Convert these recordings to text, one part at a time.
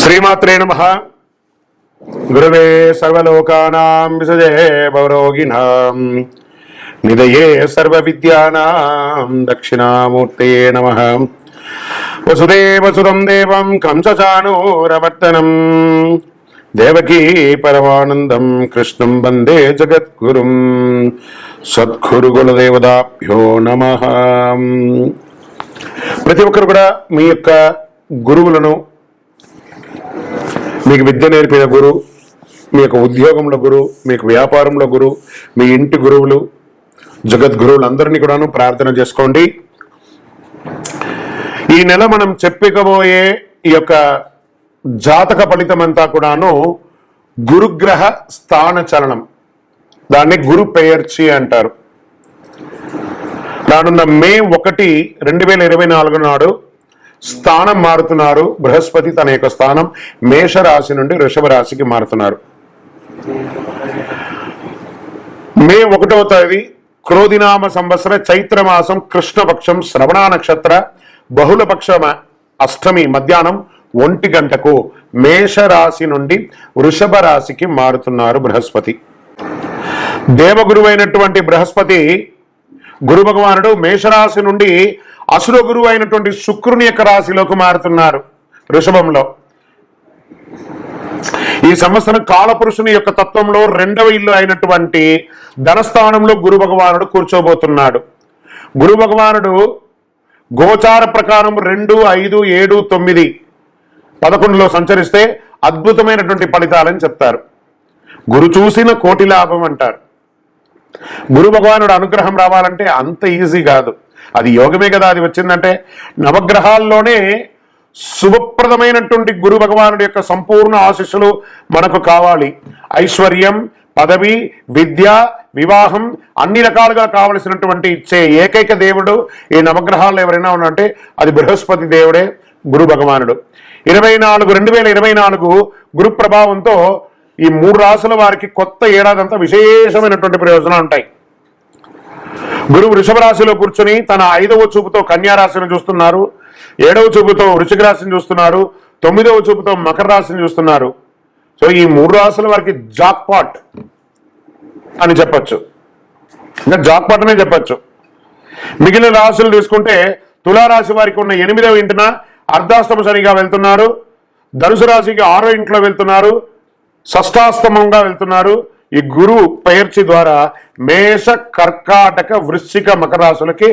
శ్రీమాత్రే నమః. గురవే సర్వలోకానాం విసజే భవరోగిణాం నిదయే సర్వ విద్యానాం దక్షిణామూర్తయే నమః. వసుదేవసుతం దేవం కంసచానూరవర్తనం దేవకీ పరమానందం కృష్ణం వందే జగద్గురుం. సద్గురు గురుదేవతాభ్యో నమః. ప్రతి ఒక్కరు కూడా మీ యొక్క గురువులను, మీకు విద్య నేర్పిన గురు, మీ యొక్క ఉద్యోగంలో గురు, మీకు వ్యాపారంలో గురు, మీ ఇంటి గురువులు, జగద్గురువులు అందరినీ కూడాను ప్రార్థన చేసుకోండి. ఈ నెల మనం చెప్పుకోబోయే ఈ యొక్క జాతక ఫలితం అంతా కూడాను గురుగ్రహ స్థాన చలనం, దాన్ని గురు పెయర్చి అంటారు. రానున్న మే 1, 2024 నాడు స్థానం మారుతున్నారు. బృహస్పతి తన యొక్క స్థానం మేషరాశి నుండి వృషభ రాశికి మారుతున్నారు. మే 1వ తేదీ క్రోధినామ సంవత్సర చైత్రమాసం కృష్ణపక్షం శ్రవణ నక్షత్ర బహుళపక్ష అష్టమి మధ్యాహ్నం 1 గంటకు మేషరాశి నుండి వృషభ రాశికి మారుతున్నారు బృహస్పతి. దేవగురువు అయినటువంటి బృహస్పతి గురు భగవానుడు మేషరాశి నుండి అసుర గురువు అయినటువంటి శుక్రుని యొక్క రాశిలోకి మారుతున్నారు వృషభంలో. ఈ సంవత్సరం కాలపురుషుని యొక్క తత్వంలో 2వ ఇల్లు అయినటువంటి ధనస్థానంలో గురు భగవానుడు కూర్చోబోతున్నాడు. గురు భగవానుడు గోచార ప్రకారం 2, 5, 7, 9, 11లో సంచరిస్తే అద్భుతమైనటువంటి ఫలితాలని చెప్తారు. గురు చూసిన కోటి లాభం అంటారు. గురు భగవానుడు అనుగ్రహం రావాలంటే అంత ఈజీ కాదు, అది యోగమే కదా. అది వచ్చిందంటే నవగ్రహాల్లోనే శుభప్రదమైనటువంటి గురు భగవానుడి యొక్క సంపూర్ణ ఆశీస్సులు మనకు కావాలి. ఐశ్వర్యం, పదవి, విద్య, వివాహం అన్ని రకాలుగా కావలసినటువంటి ఇచ్చే ఏకైక దేవుడు ఈ నవగ్రహాల్లో ఎవరైనా ఉన్నంటే అది బృహస్పతి దేవుడే, గురు భగవానుడు. 2024 గురు ప్రభావంతో ఈ 3 రాశుల వారికి కొత్త ఏడాదంతా విశేషమైనటువంటి ప్రయోజనాలు ఉంటాయి. గురువు వృషభ రాశిలో కూర్చొని తన 5వ చూపుతో కన్యా రాశిని చూస్తున్నారు, 7వ చూపుతో వృశ్చిక రాశిని చూస్తున్నారు, 9వ చూపుతో మకర రాశిని చూస్తున్నారు. సో ఈ 3 రాశుల వారికి జాక్పాట్ అని చెప్పచ్చు, ఇంకా జాక్పాట్ అనే చెప్పచ్చు. మిగిలిన రాశులు తీసుకుంటే తులారాశి వారికి ఉన్న 8వ ఇంటిన అర్ధాష్టమ శనిగా వెళ్తున్నారు, ధనుసు రాశికి 6వ ఇంట్లో వెళ్తున్నారు, షష్టాష్టమంగా వెళ్తున్నారు. ఈ గురు పెయర్చి ద్వారా మేష, కర్కాటక, వృశ్చిక, మకర రాశులకి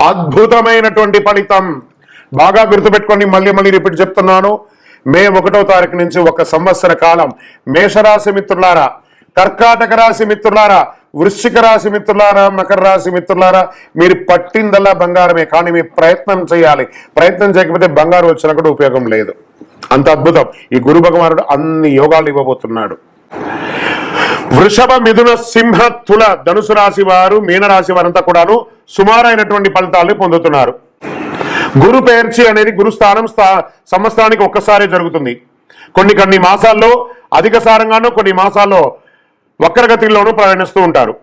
అద్భుతమైనటువంటి ఫలితం. బాగా గుర్తుపెట్టుకోండి, మళ్ళీ రిపీట్ చెప్తున్నాను. మే 1వ తారీఖు నుంచి 1 సంవత్సర కాలం మేషరాశి మిత్రులారా, కర్కాటక రాశి మిత్రులారా, వృశ్చిక రాశి మిత్రులారా, మకర రాశి మిత్రులారా, మీరు పట్టిందల్లా బంగారమే. కానీ మీరు ప్రయత్నం చేయాలి. ప్రయత్నం చేయకపోతే బంగారు వచ్చినా కూడా ఉపయోగం లేదు. అంత అద్భుతం ఈ గురు భగవానుడు అన్ని యోగాలు ఇవ్వబోతున్నాడు. వృషభ, మిథున, సింహ, తుల, ధనుసు రాశి వారు, మీనరాశి వారంతా కూడాను సుమారైనటువంటి ఫలితాలను పొందుతున్నారు. గురు పెయర్చి అనేది గురుస్థానం సంవత్సరానికి ఒక్కసారి జరుగుతుంది. కొన్ని మాసాల్లో అధిక సారంగానూ, కొన్ని మాసాల్లో వక్రగతిలోనూ ప్రయాణిస్తూ ఉంటారు.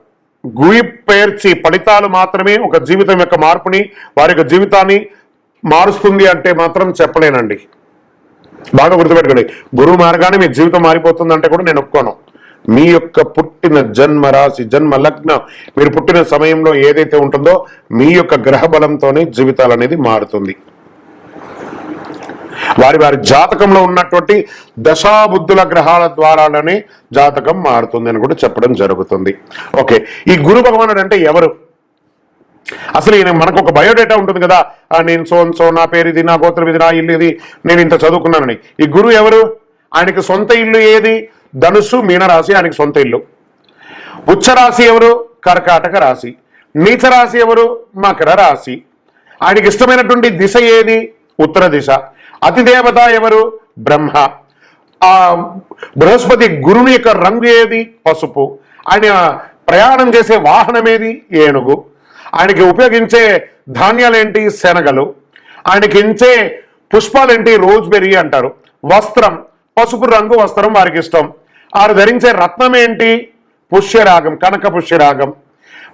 గురు పెయర్చి ఫలితాలు మాత్రమే ఒక జీవితం యొక్క మార్పుని, వారి యొక్క జీవితాన్ని మారుస్తుంది అంటే మాత్రం చెప్పలేనండి. బాగా గుర్తుపెట్టుకోండి, గురువు మార్గాన్ని మీ జీవితం మారిపోతుందంటే కూడా నేను ఒప్పుకోను. మీ యొక్క పుట్టిన జన్మ రాశి, జన్మ లగ్నం, మీరు పుట్టిన సమయంలో ఏదైతే ఉంటుందో మీ యొక్క గ్రహ బలంతోనే జీవితాలు అనేది మారుతుంది. వారి జాతకంలో ఉన్నటువంటి దశాబుద్ధుల గ్రహాల ద్వారానే జాతకం మారుతుంది అని కూడా చెప్పడం జరుగుతుంది. ఓకే, ఈ గురు భగవానుడు అంటే ఎవరు? అసలు ఈయన మనకు ఒక బయోడేటా ఉంటుంది కదా, నేను సో నా పేరు ఇది, నా గోత్రం ఇది, నా ఇల్లు ఇది, నేను ఇంత చదువుకున్నానని. ఈ గురువు ఎవరు? ఆయనకి సొంత ఇల్లు ఏది? ధనుసు, మీనరాశి ఆయనకి సొంత ఇల్లు. ఉచ్చరాశి ఎవరు? కర్కాటక రాశి. నీచ రాశి ఎవరు? మకర రాశి. ఆయనకి ఇష్టమైనటువంటి దిశ ఏది? ఉత్తర దిశ. అతిదేవత ఎవరు? బ్రహ్మ. ఆ బృహస్పతి గురుని యొక్క రంగు ఏది? పసుపు. ఆయన ప్రయాణం చేసే వాహనం ఏది? ఏనుగు. ఆయనకి ఉపయోగించే ధాన్యాలేంటి? శనగలు. ఆయనకి ఇచ్చే పుష్పాలేంటి? రోజ్బెర్రీ అంటారు. వస్త్రం పసుపు రంగు వస్త్రం వారికి ఇష్టం. వారు ధరించే రత్నం ఏంటి? పుష్యరాగం, కనక పుష్యరాగం.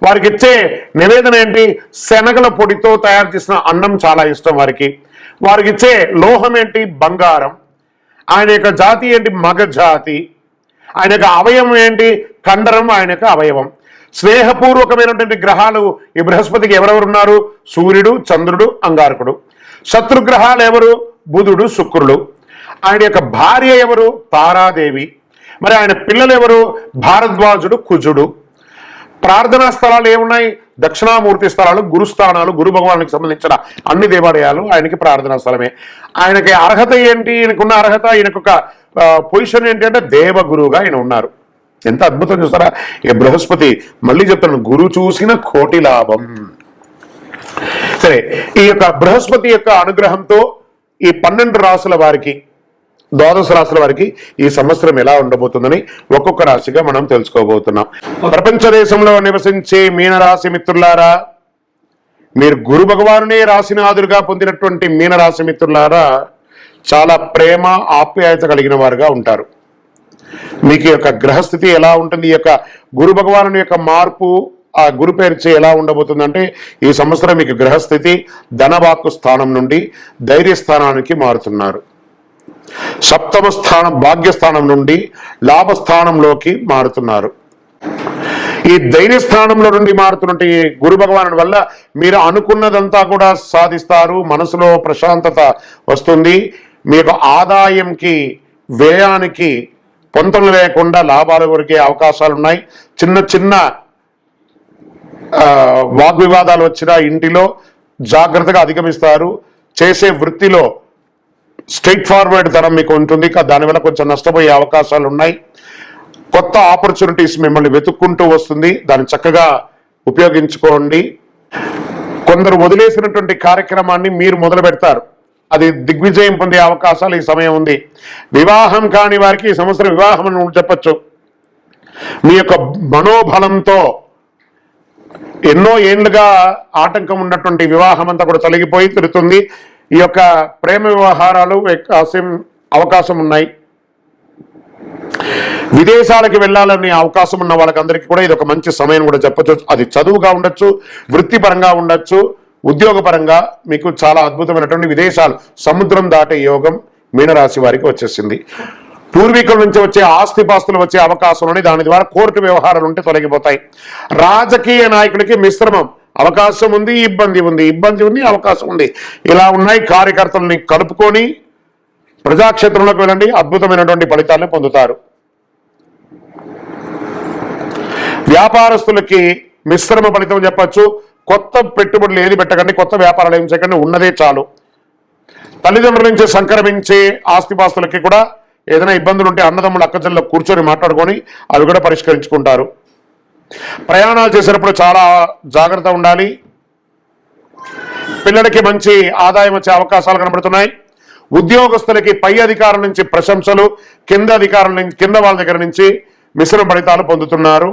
వారికి ఇచ్చే నివేదన ఏంటి? శనగల పొడితో తయారు చేసిన అన్నం చాలా ఇష్టం వారికి. వారికి ఇచ్చే లోహం ఏంటి? బంగారం. ఆయన యొక్క జాతి ఏంటి? మగ జాతి. ఆయన యొక్క అవయవం ఏంటి? కండరం ఆయన యొక్క అవయవం. స్నేహపూర్వకమైనటువంటి గ్రహాలు ఈ బృహస్పతికి ఎవరెవరు ఉన్నారు? సూర్యుడు, చంద్రుడు, అంగారకుడు. శత్రుగ్రహాలు ఎవరు? బుధుడు, శుక్రుడు. ఆయన యొక్క భార్య ఎవరు? తారాదేవి. మరి ఆయన పిల్లలు ఎవరు? భారద్వాజుడు, కుజుడు. ప్రార్థనా స్థలాలు ఏమున్నాయి? దక్షిణామూర్తి స్థలాలు, గురుస్థానాలు, గురు భగవానికి సంబంధించిన అన్ని దేవాలయాలు ఆయనకి ప్రార్థనా స్థలమే. ఆయనకి అర్హత ఏంటి? ఈయనకున్న అర్హత, ఈయనకు పొజిషన్ ఏంటి అంటే దేవగురువుగా ఆయన ఉన్నారు. ఎంత అద్భుతం చూస్తారా? ఇక బృహస్పతి మళ్ళీ చెప్తాను, గురు చూసిన కోటి లాభం. సరే, ఈ యొక్క బృహస్పతి యొక్క అనుగ్రహంతో ఈ 12 రాసుల వారికి, ద్వాదశ రాశుల వారికి ఈ సంవత్సరం ఎలా ఉండబోతుందని ఒక్కొక్క రాశిగా మనం తెలుసుకోబోతున్నాం. ప్రపంచ దేశంలో నివసించే మీనరాశి మిత్రులారా, మీరు గురు భగవానునే రాశినాథులుగా పొందినటువంటి మీనరాశి మిత్రులారా చాలా ప్రేమ ఆప్యాయత కలిగిన వారుగా ఉంటారు. మీకు యొక్క గ్రహస్థితి ఎలా ఉంటుంది? ఈ యొక్క గురు భగవాను యొక్క మార్పు, ఆ గురు పేర్చి ఎలా ఉండబోతుందంటే ఈ సంవత్సరం మీకు గ్రహస్థితి ధనవాక్కు స్థానం నుండి ధైర్యస్థానానికి మారుతున్నారు. సప్తమ స్థానం భాగ్యస్థానం నుండి లాభస్థానంలోకి మారుతున్నారు. ఈ ధైర్యస్థానంలో నుండి మారుతున్నట్టు ఈ గురు భగవాను వల్ల మీరు అనుకున్నదంతా కూడా సాధిస్తారు. మనసులో ప్రశాంతత వస్తుంది. మీకు ఆదాయంకి వ్యయానికి పొంతన లేకుండా లాభాలు కొరికే అవకాశాలు ఉన్నాయి. చిన్న చిన్న వాగ్వివాదాలు వచ్చినా ఇంటిలో జాగ్రత్తగా అధిగమిస్తారు. చేసే వృత్తిలో స్ట్రైట్ ఫార్వర్డ్ ధనం మీకు ఉంటుంది. దానివల్ల కొంచెం నష్టపోయే అవకాశాలు ఉన్నాయి. కొత్త ఆపర్చునిటీస్ మిమ్మల్ని వెతుక్కుంటూ వస్తుంది. దాన్ని చక్కగా ఉపయోగించుకోండి. కొందరు వదిలేసినటువంటి కార్యక్రమాన్ని మీరు మొదలు పెడతారు. అది దిగ్విజయం పొందే అవకాశాలు ఈ సమయం ఉంది. వివాహం కాని వారికి ఈ సంవత్సరం వివాహం అని చెప్పచ్చు. మీ యొక్క మనోబలంతో ఎన్నో ఏళ్లుగా ఆటంకం ఉన్నటువంటి వివాహం అంతా కూడా తొలగిపోయి తిరుగుతుంది. ఈ యొక్క ప్రేమ వ్యవహారాలు అవకాశం ఉన్నాయి. విదేశాలకు వెళ్ళాలనే అవకాశం ఉన్న వాళ్ళకందరికీ కూడా ఇది ఒక మంచి సమయం కూడా చెప్పచ్చు. అది చదువుగా ఉండొచ్చు, వృత్తిపరంగా ఉండొచ్చు, ఉద్యోగపరంగా మీకు చాలా అద్భుతమైనటువంటి విదేశాలు, సముద్రం దాటే యోగం మీనరాశి వారికి వచ్చేసింది. పూర్వీకుల నుంచి వచ్చే ఆస్తిపాస్తులు వచ్చే అవకాశం ఉంది. దాని ద్వారా కోర్టు వ్యవహారాలు ఉంటే తొలగిపోతాయి. రాజకీయ నాయకుడికి మిశ్రమం అవకాశం ఉంది, ఇబ్బంది ఉంది, అవకాశం ఉంది. ఇలా ఉన్నాయి. కార్యకర్తలని కలుపుకొని ప్రజాక్షేత్రంలోకి వెళ్ళండి, అద్భుతమైనటువంటి ఫలితాలను పొందుతారు. వ్యాపారస్తులకి మిశ్రమ ఫలితం చెప్పచ్చు. కొత్త పెట్టుబడులు ఏది పెట్టకండి, కొత్త వ్యాపారాలు ఏం చేయకండి, ఉన్నదే చాలు. తల్లిదండ్రుల నుంచి సంక్రమించే ఆస్తిపాస్తులకి కూడా ఏదైనా ఇబ్బందులు ఉంటే అన్నదమ్ములు అక్కచెల్లెలు కూర్చొని మాట్లాడుకొని అవి కూడా పరిష్కరించుకుంటారు. ప్రయాణాలు చేసేటప్పుడు చాలా జాగ్రత్త ఉండాలి. పిల్లలకి మంచి ఆదాయం వచ్చే అవకాశాలు కనబడుతున్నాయి. ఉద్యోగస్తులకి పై అధికారుల నుంచి ప్రశంసలు, కింద వాళ్ళ దగ్గర నుంచి మిశ్రమ ఫలితాలు పొందుతున్నారు.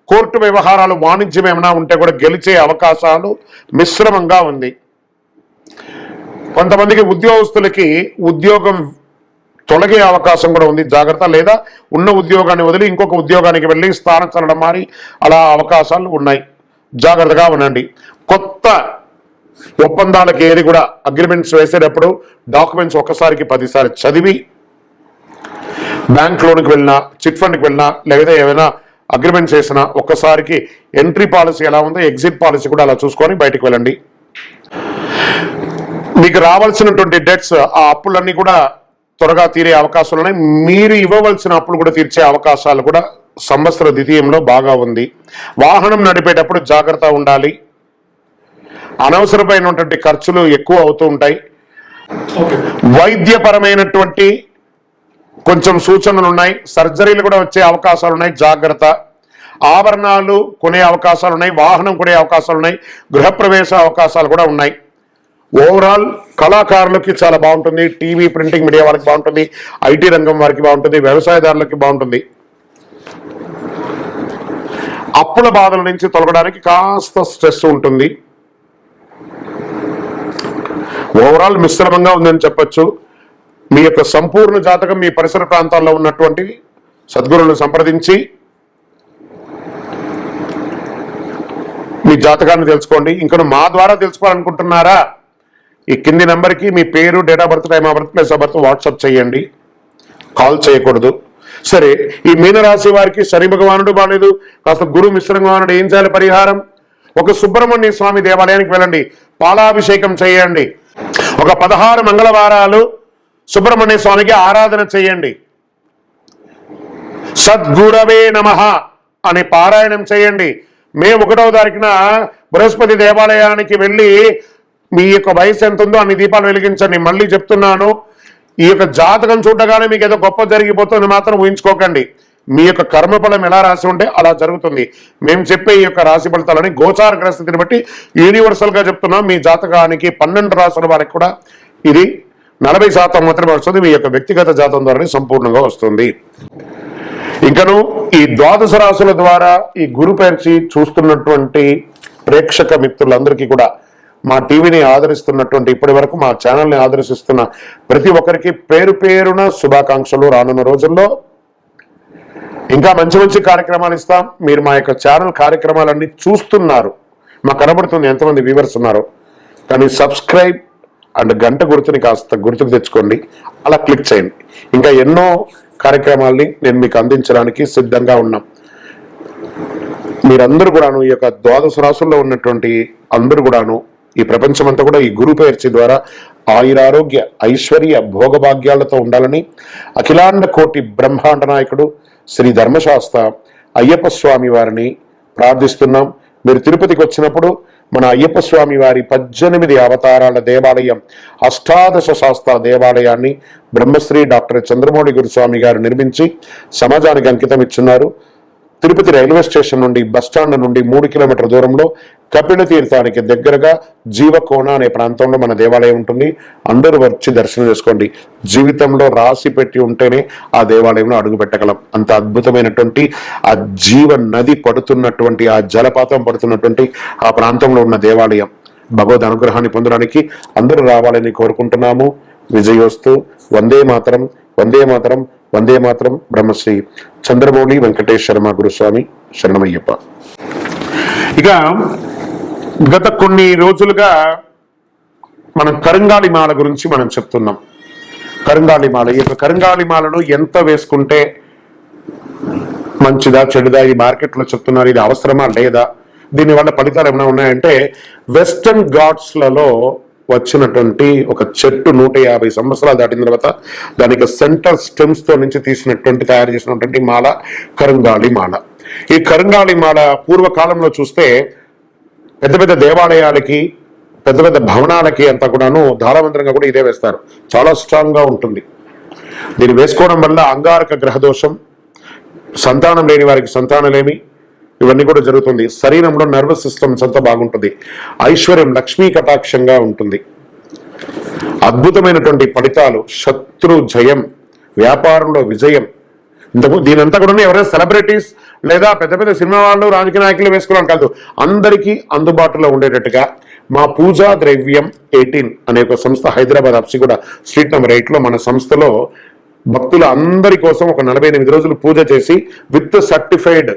కోర్టు వ్యవహారాలు, వాణిజ్యం ఏమైనా ఉంటే కూడా గెలిచే అవకాశాలు మిశ్రమంగా ఉంది. కొంతమందికి ఉద్యోగస్తులకి ఉద్యోగం తొలగే అవకాశం కూడా ఉంది. జాగ్రత్త. లేదా ఉన్న ఉద్యోగాన్ని వదిలి ఇంకొక ఉద్యోగానికి వెళ్ళి స్థానచలనం మారి అలా అవకాశాలు ఉన్నాయి. జాగ్రత్తగా ఉండండి. కొత్త ఒప్పందాలకి ఏది కూడా అగ్రిమెంట్స్ వేసేటప్పుడు డాక్యుమెంట్స్ ఒక్కసారికి 10 సార్లు చదివి, బ్యాంక్ లోన్కి వెళ్ళినా, చిట్ ఫండ్కి వెళ్ళినా, లేదా ఏమైనా అగ్రిమెంట్స్ వేసినా ఒక్కసారికి ఎంట్రీ పాలసీ ఎలా ఉందో ఎగ్జిట్ పాలసీ కూడా అలా చూసుకొని బయటకు వెళ్ళండి. మీకు రావాల్సినటువంటి డెట్స్, ఆ అప్పులన్నీ కూడా త్వరగా తీరే అవకాశాలు ఉన్నాయి. మీరు ఇవ్వవలసిన అప్పులు కూడా తీర్చే అవకాశాలు కూడా సంవత్సర ద్వితీయంలో బాగా ఉంది. వాహనం నడిపేటప్పుడు జాగ్రత్త ఉండాలి. అనవసరమైనటువంటి ఖర్చులు ఎక్కువ అవుతూ ఉంటాయి. వైద్యపరమైనటువంటి కొంచెం సూచనలు ఉన్నాయి. సర్జరీలు కూడా వచ్చే అవకాశాలు ఉన్నాయి. జాగ్రత్త. ఆభరణాలు కొనే అవకాశాలు ఉన్నాయి. వాహనం కొనే అవకాశాలు ఉన్నాయి. గృహప్రవేశ అవకాశాలు కూడా ఉన్నాయి. ఓవరాల్ కళాకారులకి చాలా బాగుంటుంది. టీవీ, ప్రింటింగ్ మీడియా వాళ్ళకి బాగుంటుంది. ఐటీ రంగం వారికి బాగుంటుంది. వ్యవసాయదారులకి బాగుంటుంది. అప్పుల బాధల నుంచి తొలగడానికి కాస్త స్ట్రెస్ ఉంటుంది. ఓవరాల్ మిశ్రమంగా ఉందని చెప్పచ్చు. మీ యొక్క సంపూర్ణ జాతకం మీ పరిసర ప్రాంతాల్లో ఉన్నటువంటి సద్గురువులను సంప్రదించి మీ జాతకాన్ని తెలుసుకోండి. ఇంకా మా ద్వారా తెలుసుకోవాలనుకుంటున్నారా? ఈ కింది నెంబర్కి మీ పేరు, date of birth, time of birth, place of birth WhatsApp చేయండి. కాల్ చేయకూడదు. సరే, ఈ మీనరాశి వారికి శని భగవానుడు బాలేదు, కాస్త గురు మిశ్ర భగవానుడు ఏం చేయాలి పరిహారం? ఒక సుబ్రహ్మణ్య స్వామి దేవాలయానికి వెళ్ళండి, పాలాభిషేకం చేయండి. ఒక 16 మంగళవారాలు సుబ్రహ్మణ్య స్వామికి ఆరాధన చేయండి. సద్గురవే నమః అని పారాయణం చేయండి. మే 1వ తారీఖున బృహస్పతి దేవాలయానికి వెళ్ళి మీ యొక్క వయసు ఎంత ఉందో అన్ని దీపాలు వెలిగించండి. మళ్ళీ చెప్తున్నాను, ఈ యొక్క జాతకం చూడగానే మీకు ఏదో గొప్ప జరిగిపోతుంది మాత్రం ఊహించుకోకండి. మీ యొక్క కర్మఫలం ఎలా రాసి ఉంటే అలా జరుగుతుంది. మేము చెప్పే ఈ యొక్క రాశి ఫలితాలని గోచార గ్రహస్థితిని బట్టి యూనివర్సల్ గా చెప్తున్నాం. మీ జాతకానికి 12 రాసుల వారికి కూడా ఇది 40% మాత్రమే వస్తుంది. మీ యొక్క వ్యక్తిగత జాతకం ద్వారానే సంపూర్ణంగా వస్తుంది. ఇంకను ఈ 12 రాసుల ద్వారా ఈ గురు పేర్చి చూస్తున్నటువంటి ప్రేక్షక మిత్రులందరికీ కూడా, మా టీవీని ఆదరిస్తున్నటువంటి ఇప్పటి వరకు మా ఛానల్ని ఆదరిస్తున్న ప్రతి ఒక్కరికి పేరు పేరున శుభాకాంక్షలు. రానున్న రోజుల్లో ఇంకా మంచి మంచి కార్యక్రమాలు ఇస్తాం. మీరు మా యొక్క ఛానల్ కార్యక్రమాలన్నీ చూస్తున్నారు, మాకు కనబడుతుంది ఎంతమంది వ్యూవర్స్ ఉన్నారో. కానీ సబ్స్క్రైబ్ అండ్ గంట గుర్తుని కాస్త గుర్తుకు తెచ్చుకోండి, అలా క్లిక్ చేయండి. ఇంకా ఎన్నో కార్యక్రమాల్ని నేను మీకు అందించడానికి సిద్ధంగా ఉన్నాం. మీరందరూ కూడాను ఈ యొక్క 12 రాసుల్లో ఉన్నటువంటి అందరూ కూడాను ఈ ప్రపంచమంతా కూడా ఈ గురు పేర్చి ద్వారా ఆయురారోగ్య ఐశ్వర్య భోగభాగ్యాలతో ఉండాలని అఖిలాండ కోటి బ్రహ్మాండ నాయకుడు శ్రీ ధర్మశాస్త్ర అయ్యప్ప స్వామి వారిని ప్రార్థిస్తున్నాం. మీరు తిరుపతికి వచ్చినప్పుడు మన అయ్యప్ప స్వామి వారి 18 అవతారాల దేవాలయం, అష్టాదశ శాస్త్ర దేవాలయాన్ని బ్రహ్మశ్రీ డాక్టర్ చంద్రమౌళి గురుస్వామి గారు నిర్మించి సమాజానికి అంకితం ఇచ్చున్నారు. తిరుపతి రైల్వే స్టేషన్ నుండి బస్టాండ్ నుండి 3 కిలోమీటర్ల దూరంలో కపిల తీర్థానికి దగ్గరగా జీవకోణ అనే ప్రాంతంలో మన దేవాలయం ఉంటుంది. అందరూ వచ్చి దర్శనం చేసుకోండి. జీవితంలో రాసి పెట్టి ఉంటేనే ఆ దేవాలయంలో అడుగు పెట్టగలం. అంత అద్భుతమైనటువంటి ఆ జీవ నది పడుతున్నటువంటి, ఆ జలపాతం పడుతున్నటువంటి ఆ ప్రాంతంలో ఉన్న దేవాలయం. భగవద్ అనుగ్రహాన్ని పొందడానికి అందరూ రావాలని కోరుకుంటున్నాము. విజయోస్తు. వందే మాతరం, వందే మాతరం, వందే మాతరం. బ్రహ్మశ్రీ చంద్రమౌళి వెంకటేశ్వర శర్మ గురుస్వామి శరణమయ్యప్ప. ఇక గత కొన్ని రోజులుగా మనం కరంగాళి మాల గురించి మనం చెప్తున్నాం. కరంగాళి మాల, ఈ యొక్క కరంగాళి మాలను ఎంత వేసుకుంటే మంచిదా చెడుదా, ఈ మార్కెట్లో చెప్తున్నారు, ఇది అవసరమా లేదా, దీనివల్ల ఫలితాలు ఏమైనా ఉన్నాయంటే, వెస్టర్న్ ఘాట్స్లలో వచ్చినటువంటి ఒక చెట్టు 150 సంవత్సరాలు దాటిన తర్వాత దానికి సెంటర్ స్టెమ్స్ తో నుంచి తీసినటువంటి తయారు చేసినటువంటి మాల కరంగాళి మాల. ఈ కరంగాళి మాల పూర్వకాలంలో చూస్తే పెద్ద పెద్ద దేవాలయాలకి, పెద్ద పెద్ద భవనాలకి అంతా కూడాను ధారావంతరంగా కూడా ఇదే వేస్తారు. చాలా స్ట్రాంగ్ గా ఉంటుంది. దీన్ని వేసుకోవడం వల్ల అంగారక గ్రహదోషం, సంతానం లేని వారికి సంతానలేమి, ఇవన్నీ కూడా జరుగుతుంది. శరీరంలో నర్వస్ సిస్టమ్స్ అంతా బాగుంటుంది. ఐశ్వర్యం, లక్ష్మీ కటాక్షంగా ఉంటుంది. అద్భుతమైనటువంటి ఫలితాలు, శత్రు జయం, వ్యాపారంలో విజయం. దీనంతా కూడా ఎవరైనా సెలబ్రిటీస్ లేదా పెద్ద పెద్ద సినిమా వాళ్ళు, రాజకీయ నాయకులు వేసుకోవడం కాదు, అందరికీ అందుబాటులో ఉండేటట్టుగా మా పూజా ద్రవ్యం 18 అనే ఒక సంస్థ హైదరాబాద్ అప్సిగూడ స్ట్రీట్ నెంబర్ 8లో మన సంస్థలో భక్తుల అందరి కోసం ఒక 48 రోజులు పూజ చేసి విత్ సర్టిఫైడ్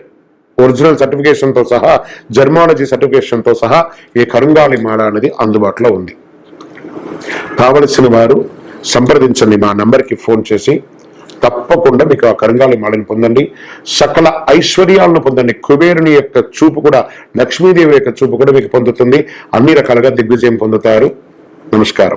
ఒరిజినల్ సర్టిఫికేషన్ తో సహా, జర్మాలజీ సర్టిఫికేషన్ తో సహా ఈ కరంగాళి మాల అనేది అందుబాటులో ఉంది. కావలసిన వారు సంప్రదించండి. మా నంబర్కి ఫోన్ చేసి తప్పకుండా మీకు ఆ కరంగాళి మాలని పొందండి. సకల ఐశ్వర్యాలను పొందండి. కుబేరుని యొక్క చూపు కూడా, లక్ష్మీదేవి యొక్క చూపు కూడా మీకు పొందుతుంది. అన్ని రకాలుగా దిగ్విజయం పొందుతారు. నమస్కారం.